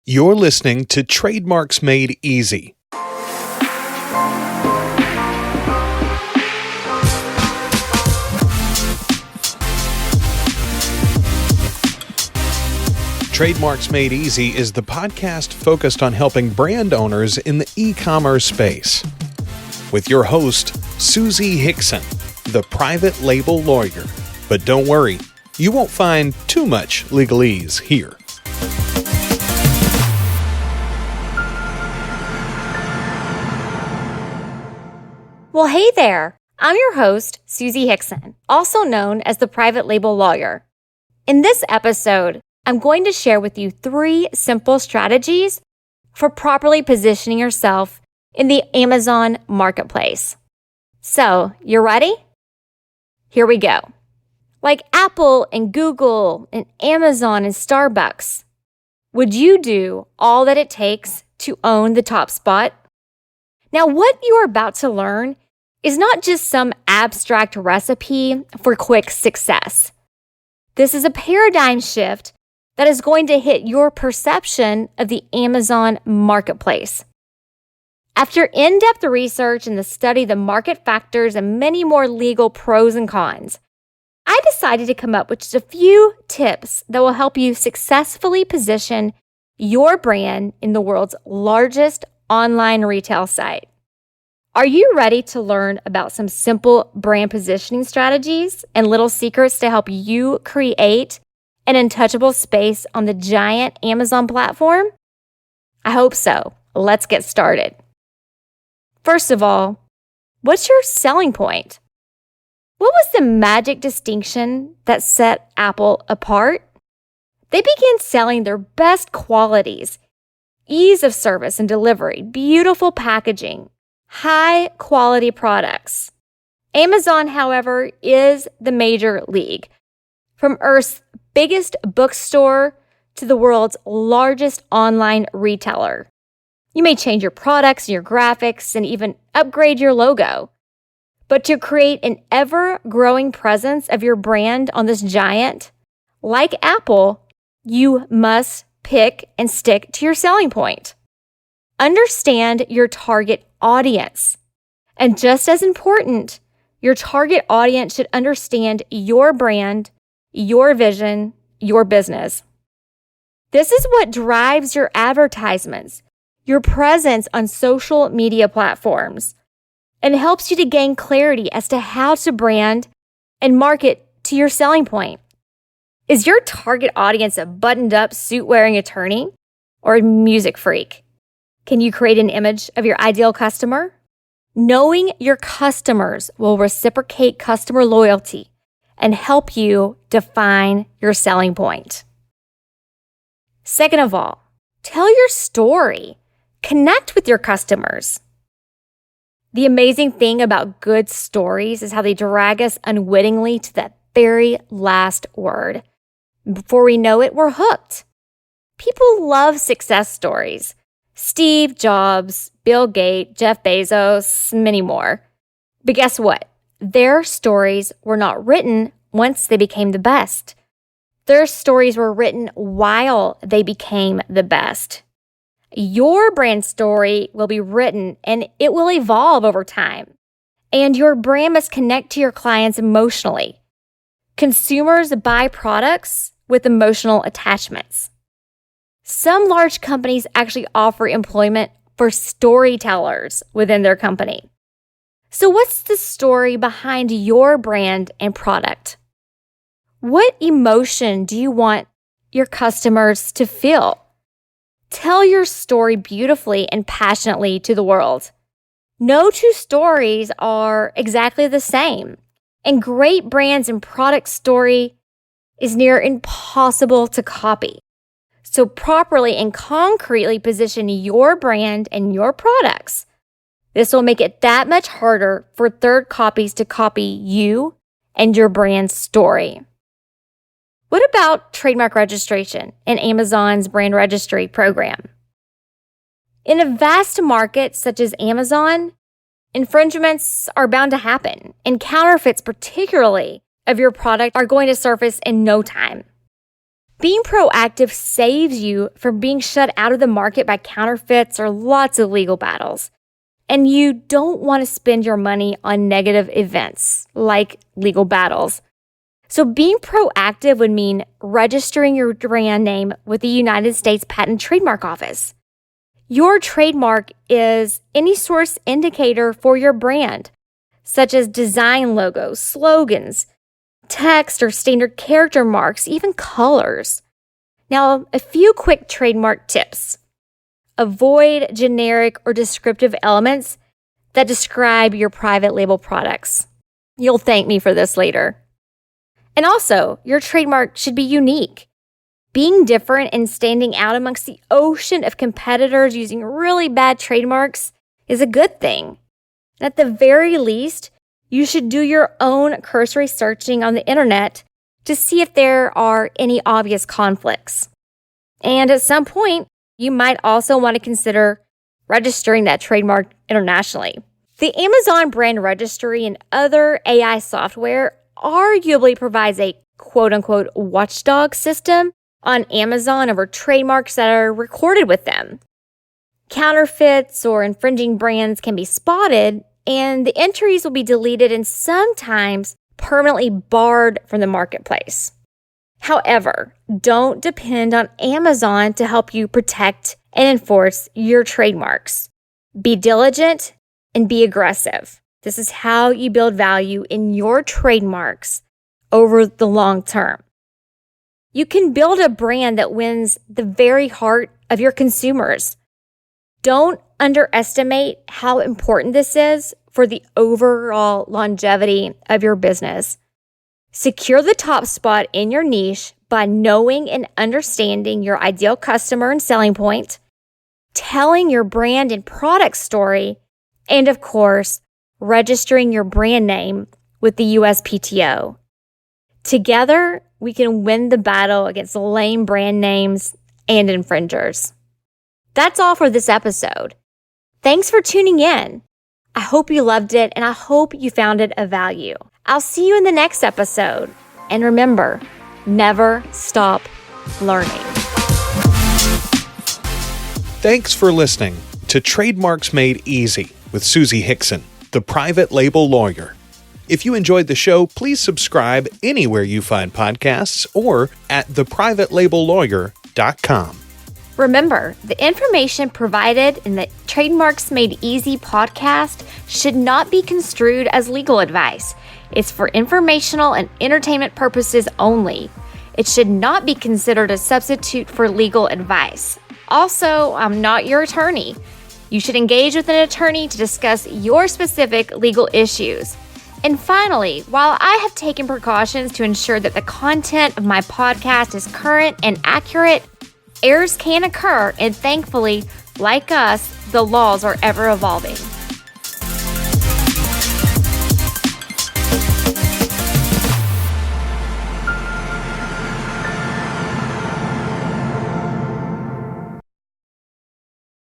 You're listening to Trademarks Made Easy. Trademarks Made Easy is the podcast focused on helping brand owners in the e-commerce space. With your host, Susie Hickson, the private label lawyer. But don't worry, you won't find too much legalese here. Well, hey there. I'm your host, Susie Hickson, also known as the private label lawyer. In this episode, I'm going to share with you 3 simple strategies for properly positioning yourself in the Amazon marketplace. So, you ready? Here we go. Like Apple and Google and Amazon and Starbucks, would you do all that it takes to own the top spot? Now, what you are about to learn is not just some abstract recipe for quick success. This is a paradigm shift that is going to hit your perception of the Amazon marketplace. After in-depth research and the study of the market factors and many more legal pros and cons, I decided to come up with just a few tips that will help you successfully position your brand in the world's largest online retail site. Are you ready to learn about some simple brand positioning strategies and little secrets to help you create an untouchable space on the giant Amazon platform? I hope so. Let's get started. First of all, what's your selling point? What was the magic distinction that set Apple apart? They began selling their best qualities: ease of service and delivery, beautiful packaging, high-quality products. Amazon, however, is the major league. From Earth's biggest bookstore to the world's largest online retailer. You may change your products, your graphics, and even upgrade your logo. But to create an ever-growing presence of your brand on this giant, like Apple, you must pick and stick to your selling point. Understand your target audience. And just as important, your target audience should understand your brand, your vision, your business. This is what drives your advertisements, your presence on social media platforms, and helps you to gain clarity as to how to brand and market to your selling point. Is your target audience a buttoned-up, suit-wearing attorney or a music freak? Can you create an image of your ideal customer? Knowing your customers will reciprocate customer loyalty and help you define your selling point. Second of all, tell your story. Connect with your customers. The amazing thing about good stories is how they drag us unwittingly to that very last word. Before we know it, we're hooked. People love success stories. Steve Jobs, Bill Gates, Jeff Bezos, many more. But guess what? Their stories were not written once they became the best. Their stories were written while they became the best. Your brand story will be written and it will evolve over time. And your brand must connect to your clients emotionally. Consumers buy products with emotional attachments. Some large companies actually offer employment for storytellers within their company. So what's the story behind your brand and product? What emotion do you want your customers to feel? Tell your story beautifully and passionately to the world. No two stories are exactly the same, and great brands and product story is near impossible to copy. So properly and concretely position your brand and your products. This will make it that much harder for third copies to copy you and your brand's story. What about trademark registration in Amazon's brand registry program? In a vast market such as Amazon, infringements are bound to happen, and counterfeits particularly of your product are going to surface in no time. Being proactive saves you from being shut out of the market by counterfeits or lots of legal battles. And you don't want to spend your money on negative events like legal battles. So being proactive would mean registering your brand name with the United States Patent and Trademark Office. Your trademark is any source indicator for your brand, such as design logos, slogans, text or standard character marks, even colors. Now, a few quick trademark tips. Avoid generic or descriptive elements that describe your private label products. You'll thank me for this later. And also, your trademark should be unique. Being different and standing out amongst the ocean of competitors using really bad trademarks is a good thing. And at the very least, you should do your own cursory searching on the internet to see if there are any obvious conflicts. And at some point, you might also want to consider registering that trademark internationally. The Amazon brand registry and other AI software arguably provides a quote-unquote watchdog system on Amazon over trademarks that are recorded with them. Counterfeits or infringing brands can be spotted, and the entries will be deleted and sometimes permanently barred from the marketplace. However, don't depend on Amazon to help you protect and enforce your trademarks. Be diligent and be aggressive. This is how you build value in your trademarks over the long term. You can build a brand that wins the very heart of your consumers. Don't underestimate how important this is for the overall longevity of your business. Secure the top spot in your niche by knowing and understanding your ideal customer and selling point, telling your brand and product story, and of course, registering your brand name with the USPTO. Together, we can win the battle against lame brand names and infringers. That's all for this episode. Thanks for tuning in. I hope you loved it and I hope you found it of value. I'll see you in the next episode. And remember, never stop learning. Thanks for listening to Trademarks Made Easy with Susie Hickson, the private label lawyer. If you enjoyed the show, please subscribe anywhere you find podcasts or at theprivatelabellawyer.com. Remember, the information provided in the Trademarks Made Easy podcast should not be construed as legal advice. It's for informational and entertainment purposes only. It should not be considered a substitute for legal advice. Also, I'm not your attorney. You should engage with an attorney to discuss your specific legal issues. And finally, while I have taken precautions to ensure that the content of my podcast is current and accurate, errors can occur, and thankfully, like us, the laws are ever evolving.